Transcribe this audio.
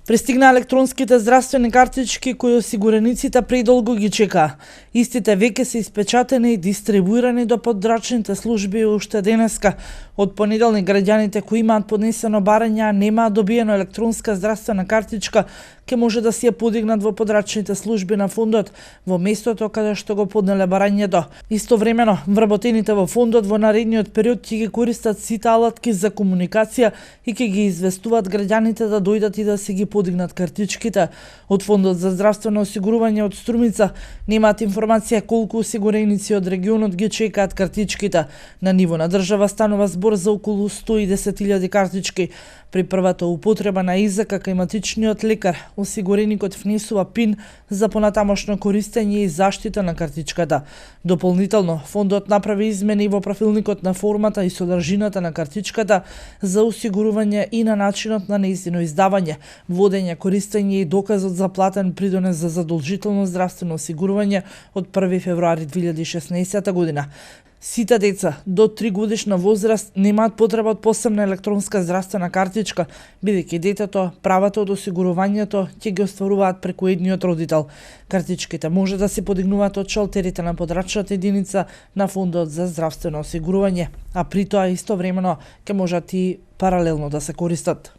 Пристигна електронските здравствени картички кои осигурениците предолго ги чекаа. Истите веќе се испечатени и дистрибуирани до подрачните служби уште денеска. Од понеделник граѓаните кои имаат поднесено барање, а немаат добиено електронска здравствена картичка, ќе може да си ја подигнат во подрачните служби на фондот, во местото каде што го поднеле барањето. Истовремено, вработените во фондот во наредниот период ќе ги користат сите алатки за комуникација и ќе ги известуваат граѓаните да дојдат и да си ги подигнат картичките. Од Фондот за здравствено осигурување од Струмица немаат информација колку осигуреници од регионот ги чекаат картичките. На ниво на држава станува збор за околу 110.000 картички. При првата употреба на ЕЗК кај матичниот лекар, осигуреникот внесува ПИН за понатамошно користење и заштита на картичката. Дополнително, фондот направи измени во профилникот на формата и содржината на картичката за осигурување и на начинот на нејзино издавање, водење, користење и доказот за платен придонес за задолжително здравствено осигурување од 1 февруари 2016 година. Сите деца до 3 годишна возраст немаат потреба од посебна електронска здравствена картичка, бидејќи детето правото од осигурувањето ќе ги остваруваат преку едниот родител. Картичките може да се подигнуваат од шалтерите на подрачната единица на Фондот за здравствено осигурување, а при тоа истовремено ќе можат и паралелно да се користат.